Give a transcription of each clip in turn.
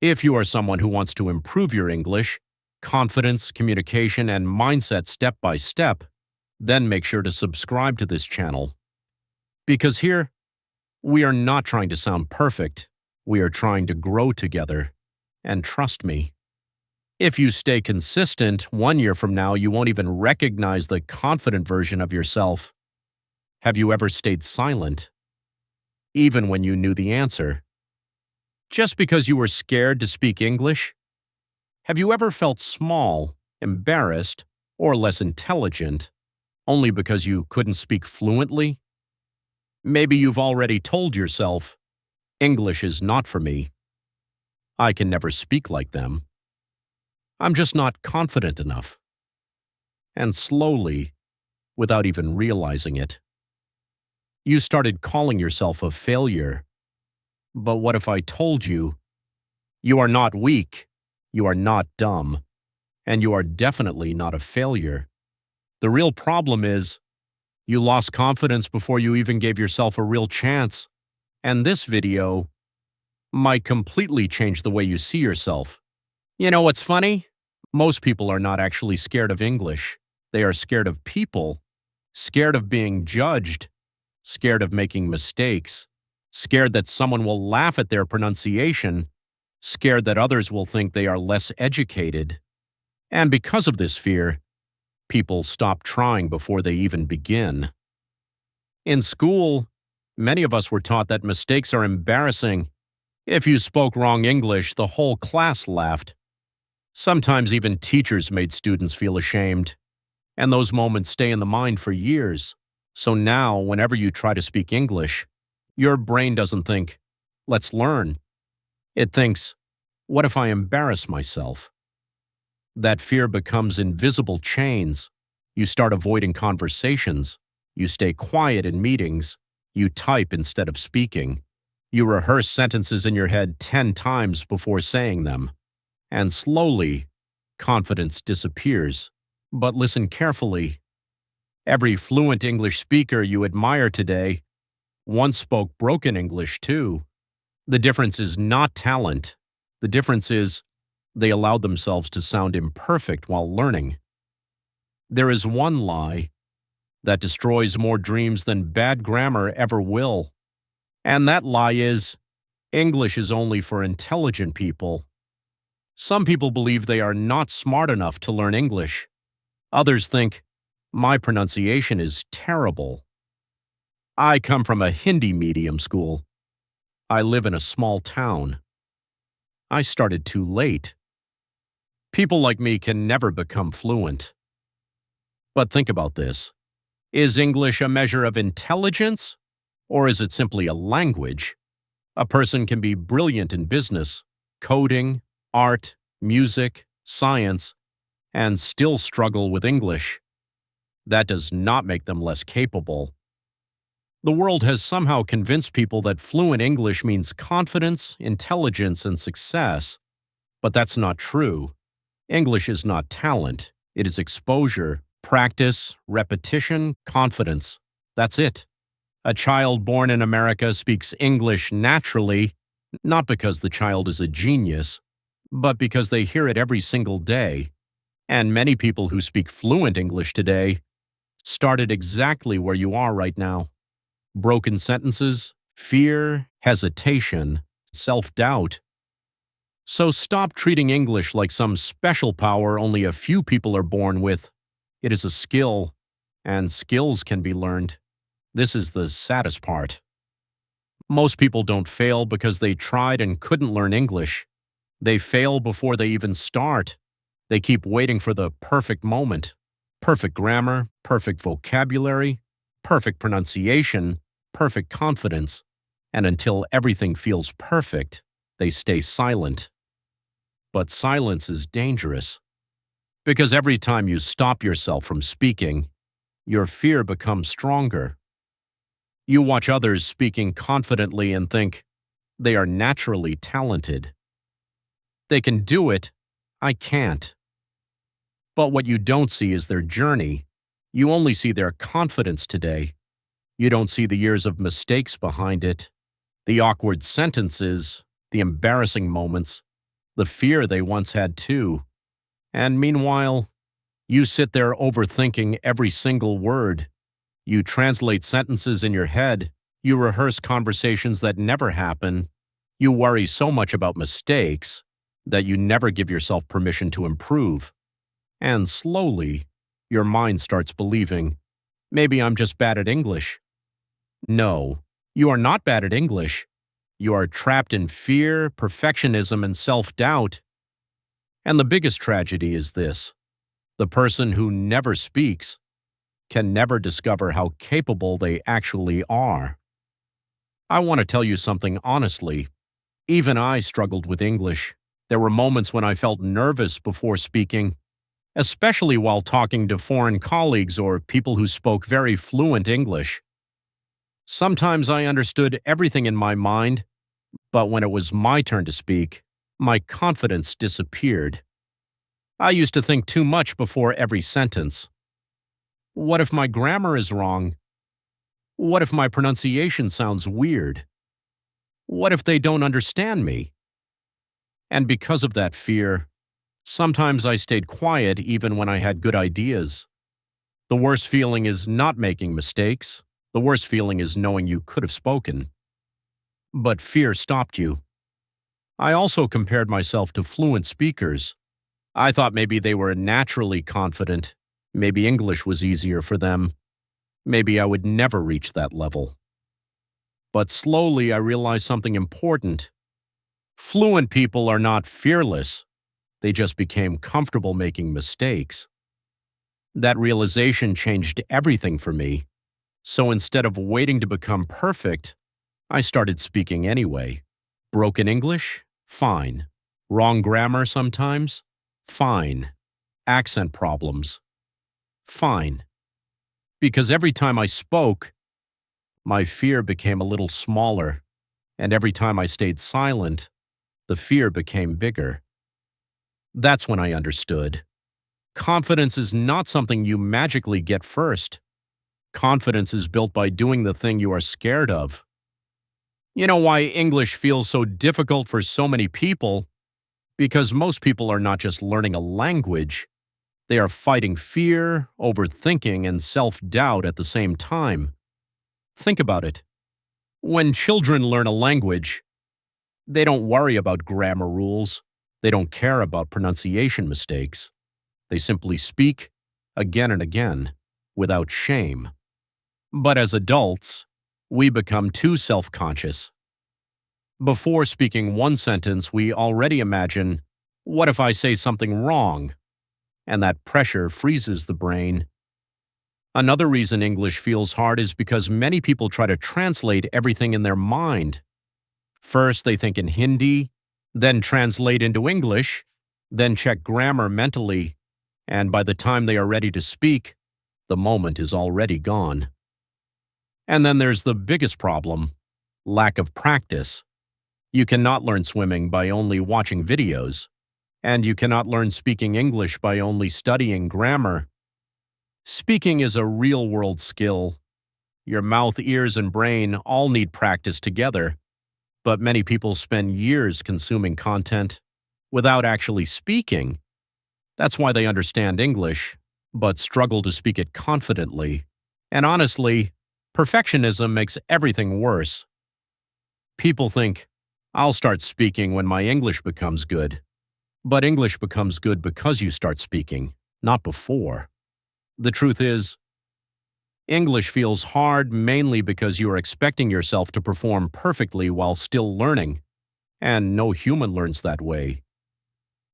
If you are someone who wants to improve your English, confidence, communication, and mindset step by step, then make sure to subscribe to this channel. Because here, we are not trying to sound perfect. We are trying to grow together. And trust me, if you stay consistent, 1 year from now, you won't even recognize the confident version of yourself. Have you ever stayed silent, even when you knew the answer? Just because you were scared to speak English? Have you ever felt small, embarrassed, or less intelligent only because you couldn't speak fluently? Maybe you've already told yourself, English is not for me. I can never speak like them. I'm just not confident enough. And slowly, without even realizing it, you started calling yourself a failure. But what if I told you, you are not weak, you are not dumb, and you are definitely not a failure? The real problem is, you lost confidence before you even gave yourself a real chance. And this video might completely change the way you see yourself. You know what's funny? Most people are not actually scared of English. They are scared of people, scared of being judged, scared of making mistakes, scared that someone will laugh at their pronunciation, scared that others will think they are less educated. And because of this fear, people stop trying before they even begin. In school, many of us were taught that mistakes are embarrassing. If you spoke wrong English, the whole class laughed. Sometimes even teachers made students feel ashamed. And those moments stay in the mind for years. So now, whenever you try to speak English, your brain doesn't think, let's learn. It thinks, what if I embarrass myself? That fear becomes invisible chains. You start avoiding conversations. You stay quiet in meetings. You type instead of speaking. You rehearse sentences in your head 10 times before saying them. And slowly, confidence disappears. But listen carefully. Every fluent English speaker you admire today once spoke broken English too. The difference is not talent. The difference is they allowed themselves to sound imperfect while learning. There is one lie that destroys more dreams than bad grammar ever will. And that lie is, English is only for intelligent people. Some people believe they are not smart enough to learn English. Others think, my pronunciation is terrible. I come from a Hindi medium school. I live in a small town. I started too late. People like me can never become fluent. But think about this. Is English a measure of intelligence, or is it simply a language? A person can be brilliant in business, coding, art, music, science, and still struggle with English. That does not make them less capable. The world has somehow convinced people that fluent English means confidence, intelligence, and success. But that's not true. English is not talent. It is exposure, practice, repetition, confidence. That's it. A child born in America speaks English naturally, not because the child is a genius, but because they hear it every single day. And many people who speak fluent English today started exactly where you are right now. Broken sentences, fear, hesitation, self-doubt. So stop treating English like some special power only a few people are born with. It is a skill, and skills can be learned. This is the saddest part. Most people don't fail because they tried and couldn't learn English. They fail before they even start. They keep waiting for the perfect moment. Perfect grammar, perfect vocabulary, perfect pronunciation, perfect confidence. And until everything feels perfect, they stay silent. But silence is dangerous. Because every time you stop yourself from speaking, your fear becomes stronger. You watch others speaking confidently and think, they are naturally talented. They can do it, I can't. But what you don't see is their journey. You only see their confidence today. You don't see the years of mistakes behind it, the awkward sentences, the embarrassing moments, the fear they once had too. And meanwhile, you sit there overthinking every single word. You translate sentences in your head. You rehearse conversations that never happen. You worry so much about mistakes that you never give yourself permission to improve. And slowly, your mind starts believing, maybe I'm just bad at English. No, you are not bad at English. You are trapped in fear, perfectionism, and self-doubt. And the biggest tragedy is this: the person who never speaks can never discover how capable they actually are. I want to tell you something honestly. Even I struggled with English. There were moments when I felt nervous before speaking, especially while talking to foreign colleagues or people who spoke very fluent English. Sometimes I understood everything in my mind, but when it was my turn to speak, my confidence disappeared. I used to think too much before every sentence. What if my grammar is wrong? What if my pronunciation sounds weird? What if they don't understand me? And because of that fear, sometimes I stayed quiet even when I had good ideas. The worst feeling is not making mistakes. The worst feeling is knowing you could have spoken. But fear stopped you. I also compared myself to fluent speakers. I thought maybe they were naturally confident. Maybe English was easier for them. Maybe I would never reach that level. But slowly I realized something important. Fluent people are not fearless. They just became comfortable making mistakes. That realization changed everything for me. So instead of waiting to become perfect, I started speaking anyway. Broken English? Fine. Wrong grammar sometimes? Fine. Accent problems? Fine. Because every time I spoke, my fear became a little smaller, and every time I stayed silent, the fear became bigger. That's when I understood. Confidence is not something you magically get first. Confidence is built by doing the thing you are scared of. You know why English feels so difficult for so many people? Because most people are not just learning a language, they are fighting fear, overthinking, and self-doubt at the same time. Think about it. When children learn a language, they don't worry about grammar rules. They don't care about pronunciation mistakes. They simply speak again and again without shame. But as adults, we become too self-conscious. Before speaking one sentence, we already imagine, what if I say something wrong? And that pressure freezes the brain. Another reason English feels hard is because many people try to translate everything in their mind. First, they think in Hindi, then translate into English, then check grammar mentally, and by the time they are ready to speak, the moment is already gone. And then there's the biggest problem: lack of practice. You cannot learn swimming by only watching videos, and you cannot learn speaking English by only studying grammar. Speaking is a real-world skill. Your mouth, ears, and brain all need practice together, but many people spend years consuming content without actually speaking. That's why they understand English, but struggle to speak it confidently. And honestly, perfectionism makes everything worse. People think, I'll start speaking when my English becomes good. But English becomes good because you start speaking, not before. The truth is, English feels hard mainly because you are expecting yourself to perform perfectly while still learning, and no human learns that way.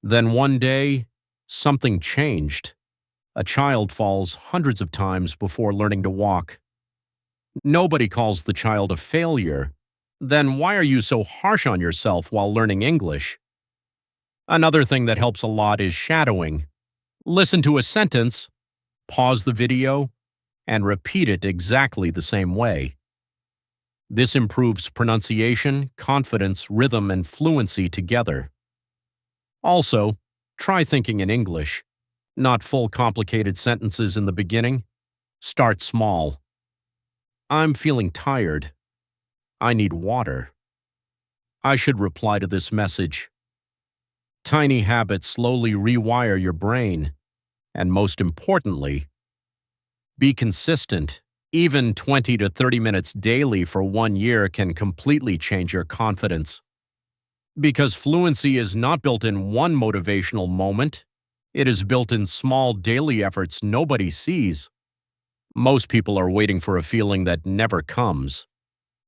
Then one day, something changed. A child falls hundreds of times before learning to walk. Nobody calls the child a failure. Then why are you so harsh on yourself while learning English? Another thing that helps a lot is shadowing. Listen to a sentence, pause the video, and repeat it exactly the same way. This improves pronunciation, confidence, rhythm, and fluency together. Also, try thinking in English, not full complicated sentences in the beginning. Start small. I'm feeling tired. I need water. I should reply to this message. Tiny habits slowly rewire your brain, and most importantly, be consistent. Even 20 to 30 minutes daily for 1 year can completely change your confidence. Because fluency is not built in one motivational moment, it is built in small daily efforts nobody sees. Most people are waiting for a feeling that never comes.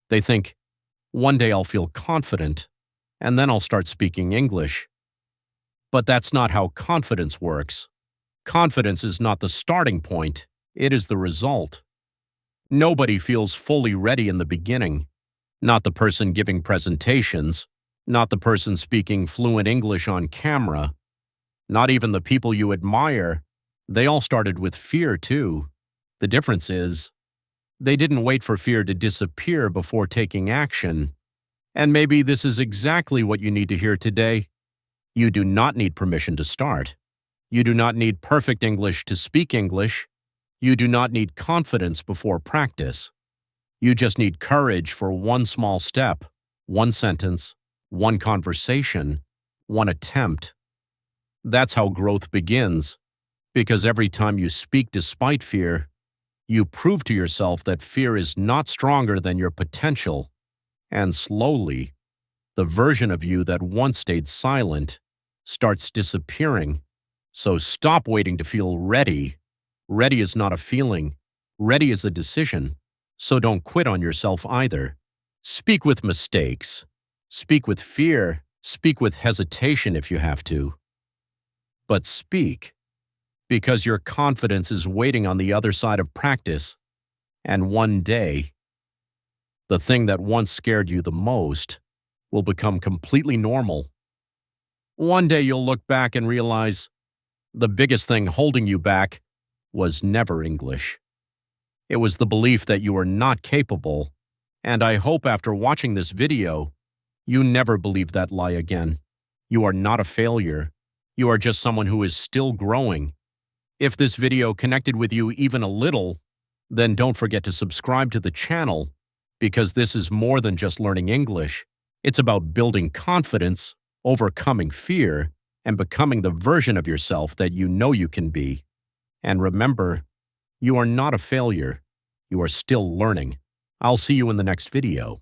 They think, one day I'll feel confident, and then I'll start speaking English. But that's not how confidence works. Confidence is not the starting point, it is the result. Nobody feels fully ready in the beginning. Not the person giving presentations, not the person speaking fluent English on camera, not even the people you admire. They all started with fear too. The difference is, they didn't wait for fear to disappear before taking action. And maybe this is exactly what you need to hear today. You do not need permission to start. You do not need perfect English to speak English. You do not need confidence before practice. You just need courage for one small step, one sentence, one conversation, one attempt. That's how growth begins, because every time you speak despite fear, you prove to yourself that fear is not stronger than your potential, and slowly, the version of you that once stayed silent starts disappearing. So stop waiting to feel ready. Ready is not a feeling. Ready is a decision. So don't quit on yourself either. Speak with mistakes. Speak with fear. Speak with hesitation if you have to. But speak, because your confidence is waiting on the other side of practice. And one day, the thing that once scared you the most will become completely normal. One day you'll look back and realize the biggest thing holding you back was never English. It was the belief that you were not capable, and I hope after watching this video, you never believe that lie again. You are not a failure. You are just someone who is still growing. If this video connected with you even a little, then don't forget to subscribe to the channel, because this is more than just learning English. It's about building confidence, overcoming fear, and becoming the version of yourself that you know you can be. And remember, you are not a failure. You are still learning. I'll see you in the next video.